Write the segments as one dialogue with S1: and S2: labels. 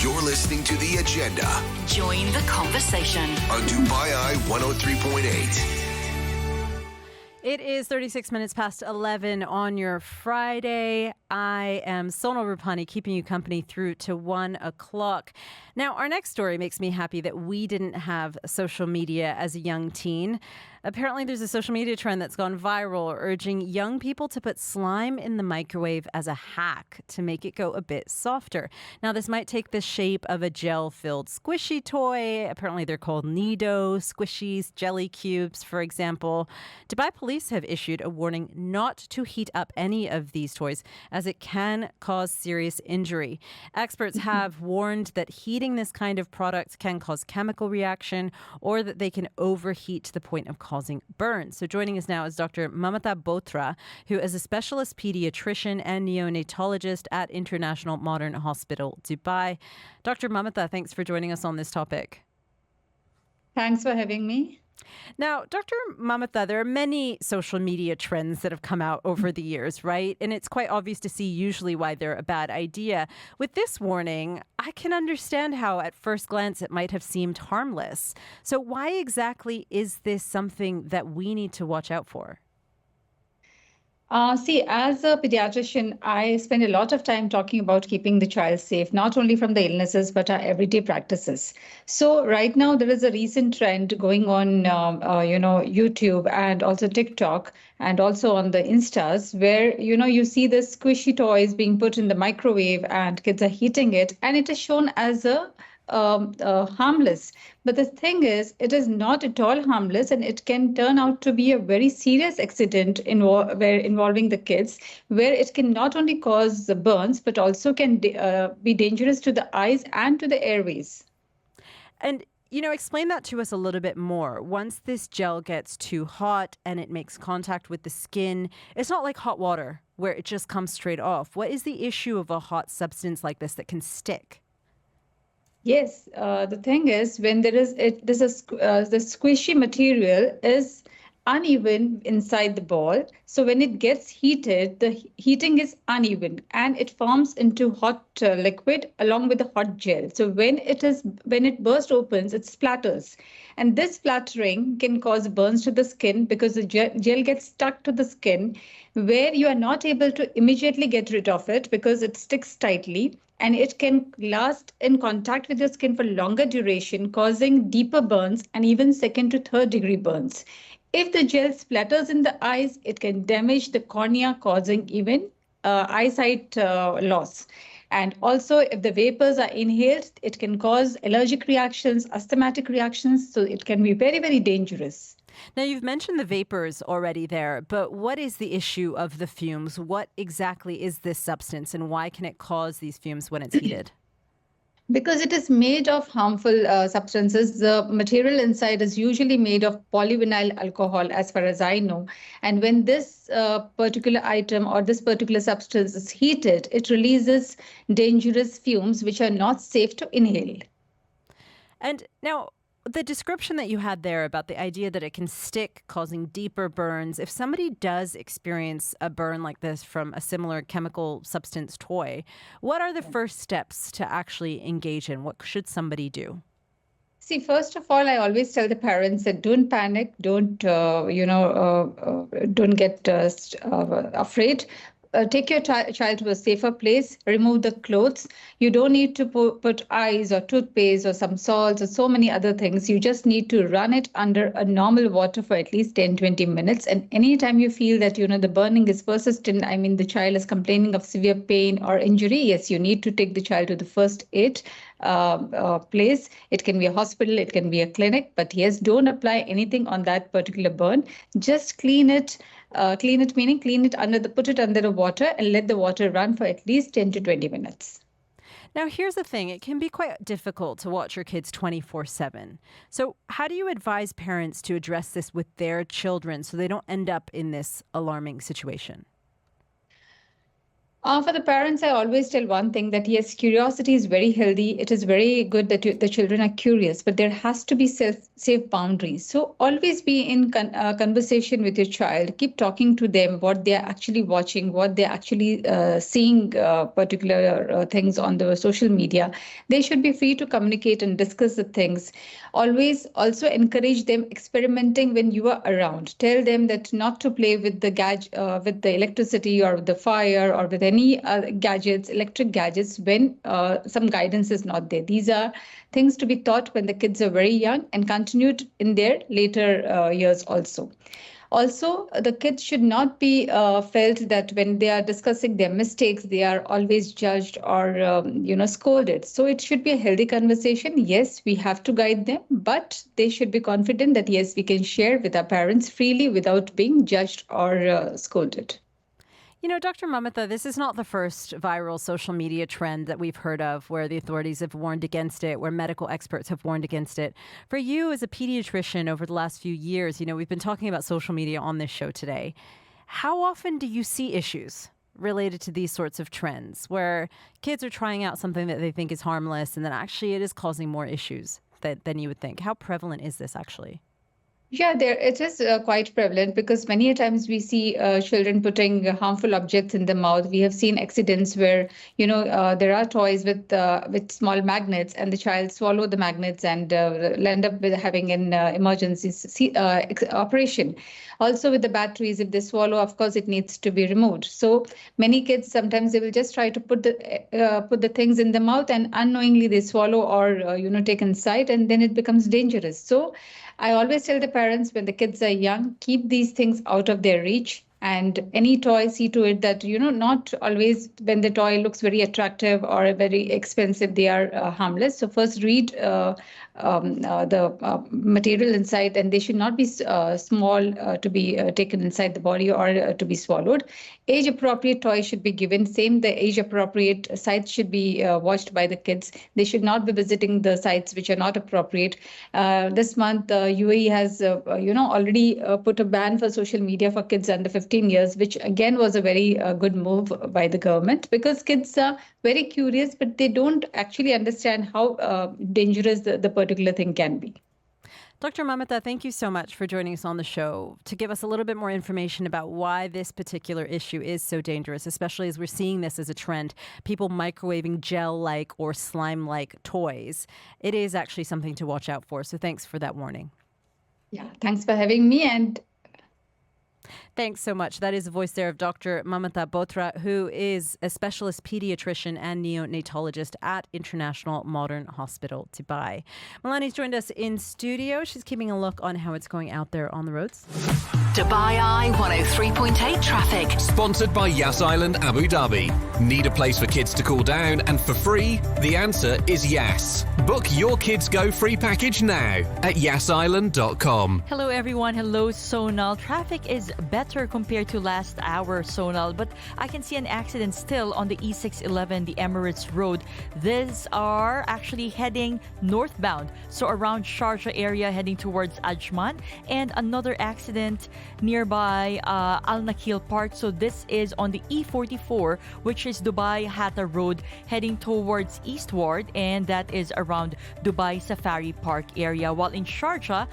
S1: You're listening to The Agenda.
S2: Join the conversation
S1: On Dubai Eye 103.8.
S3: It is 36 minutes past 11 on your Friday. I am Sonal Rupani, keeping you company through to 1 o'clock. Now, our next story makes me happy that we didn't have social media as a young teen. Apparently, there's a social media trend that's gone viral urging young people to put slime in the microwave as a hack to make it go a bit softer. Now, this might take the shape of a gel-filled squishy toy. Apparently, they're called Nido squishies, jelly cubes, for example. Dubai police have issued a warning not to heat up any of these toys as it can cause serious injury. Experts have warned that heating this kind of product can cause chemical reaction or that they can overheat to the point of causing burns. So joining us now is Dr. Mamata Bothra, who is a specialist pediatrician and neonatologist at International Modern Hospital, Dubai. Dr. Mamata, thanks for joining us on this topic.
S4: Thanks for having me.
S3: Now, Dr. Mamata, there are many social media trends that have come out over the years, right? And it's quite obvious to see usually why they're a bad idea. With this warning, I can understand how at first glance it might have seemed harmless. So why exactly is this something that we need to watch out for?
S4: As a pediatrician, I spend a lot of time talking about keeping the child safe, not only from the illnesses, but our everyday practices. So right now, there is a recent trend going on, YouTube and also TikTok and also on the Instas where, you see the squishy toys being put in the microwave and kids are heating it, and it is shown as a harmless. But the thing is, it is not at all harmless, and it can turn out to be a very serious accident involving the kids, where it can not only cause the burns, but also can be dangerous to the eyes and to the airways.
S3: And explain that to us a little bit more. Once this gel gets too hot and it makes contact with the skin, it's not like hot water where it just comes straight off. What is the issue of a hot substance like this that can stick?
S4: Yes, the thing is, when the squishy material is uneven inside the ball. So when it gets heated, the heating is uneven and it forms into hot liquid along with the hot gel. So when it bursts opens, it splatters. And this splattering can cause burns to the skin because the gel gets stuck to the skin, where you are not able to immediately get rid of it because it sticks tightly. And it can last in contact with your skin for longer duration, causing deeper burns and even second to third degree burns. If the gel splatters in the eyes, it can damage the cornea, causing even eyesight loss. And also, if the vapors are inhaled, it can cause allergic reactions, asthmatic reactions. So it can be very, very dangerous.
S3: Now, you've mentioned the vapors already there, but what is the issue of the fumes? What exactly is this substance and why can it cause these fumes when it's heated?
S4: Because it is made of harmful substances. The material inside is usually made of polyvinyl alcohol, as far as I know. And when this particular item or this particular substance is heated, it releases dangerous fumes which are not safe to inhale.
S3: And now, the description that you had there about the idea that it can stick, causing deeper burns, if somebody does experience a burn like this from a similar chemical substance toy, what are the first steps to actually engage in? What should somebody do?
S4: See, first of all, I always tell the parents that don't panic, don't get afraid. Take your child to a safer place, remove the clothes. You don't need to put eyes or toothpaste or some salts or so many other things. You just need to run it under a normal water for at least 10-20 minutes. And anytime you feel that, the burning is persistent, the child is complaining of severe pain or injury, yes, you need to take the child to the first aid place. It can be a hospital, it can be a clinic, but yes, don't apply anything on that particular burn. Just clean it. Meaning put it under the water and let the water run for at least 10 to 20 minutes.
S3: Now, here's the thing. It can be quite difficult to watch your kids 24/7. So how do you advise parents to address this with their children so they don't end up in this alarming situation?
S4: For the parents, I always tell one thing that yes, curiosity is very healthy. It is very good that the children are curious, but there has to be safe boundaries. So always be in conversation with your child. Keep talking to them what they are actually watching, what they are actually seeing particular things on the social media. They should be free to communicate and discuss the things. Always also encourage them experimenting when you are around. Tell them that not to play with with the electricity or with the fire or with any electric gadgets when some guidance is not there. These are things to be taught when the kids are very young and continued in their later years also. Also, the kids should not be felt that when they are discussing their mistakes, they are always judged or scolded. So it should be a healthy conversation. Yes, we have to guide them, but they should be confident that yes, we can share with our parents freely without being judged or scolded.
S3: You know, Dr. Mamata, this is not the first viral social media trend that we've heard of where the authorities have warned against it, where medical experts have warned against it. For you as a pediatrician over the last few years, you know, we've been talking about social media on this show today. How often do you see issues related to these sorts of trends where kids are trying out something that they think is harmless and then actually it is causing more issues than you would think? How prevalent is this actually?
S4: Yeah, there it is quite prevalent because many a times we see children putting harmful objects in the mouth. We have seen accidents where there are toys with small magnets, and the child swallow the magnets and end up with having an emergency operation. Also with the batteries, if they swallow, of course, it needs to be removed. So many kids sometimes they will just try to put the things in the mouth and unknowingly they swallow or take inside, and then it becomes dangerous. So I always tell the parents when the kids are young, keep these things out of their reach. And any toy, see to it that, not always when the toy looks very attractive or very expensive, they are harmless. So first read the material inside, and they should not be small to be taken inside the body or to be swallowed. Age-appropriate toys should be given. Same, the age-appropriate sites should be watched by the kids. They should not be visiting the sites which are not appropriate. This month, UAE has, already put a ban for social media for kids under 15 years, which again was a very good move by the government because kids are very curious, but they don't actually understand how dangerous the particular thing can be.
S3: Dr. Mamata, thank you so much for joining us on the show to give us a little bit more information about why this particular issue is so dangerous, especially as we're seeing this as a trend, people microwaving gel-like or slime-like toys. It is actually something to watch out for. So thanks for that warning.
S4: Yeah, thanks for having me. And
S3: thanks so much. That is the voice there of Dr. Mamata Bothra, who is a specialist pediatrician and neonatologist at International Modern Hospital, Dubai. Melani's joined us in studio. She's keeping a look on how it's going out there on the roads.
S2: Dubai Eye 103.8 traffic.
S5: Sponsored by Yas Island, Abu Dhabi. Need a place for kids to cool down and for free? The answer is yes. Book your Kids Go free package now at yasisland.com.
S6: Hello everyone. Hello Sonal. Traffic is better compared to last hour, Sonal, but I can see an accident still on the E611, the Emirates Road. These are actually heading northbound, so around Sharjah area heading towards Ajman, and another accident nearby Al Nakil Park. So this is on the E44, which is Dubai Hatta Road heading towards eastward, and that is around Dubai Safari Park area. While in Sharjah,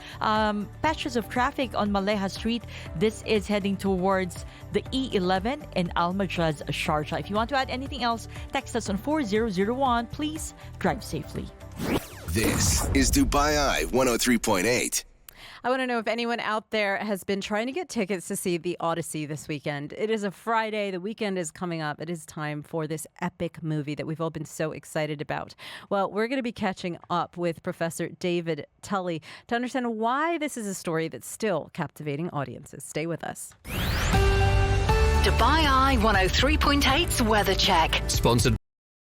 S6: patches of traffic on Maleha Street. This is heading towards the E11 in Al Majaz, Sharjah. If you want to add anything else, text us on 4001. Please drive safely.
S1: This is Dubai Eye 103.8.
S3: I want to know if anyone out there has been trying to get tickets to see The Odyssey this weekend. It is a Friday. The weekend is coming up. It is time for this epic movie that we've all been so excited about. Well, we're going to be catching up with Professor David Tully to understand why this is a story that's still captivating audiences. Stay with us.
S2: Dubai Eye 103.8's weather check.
S5: Sponsored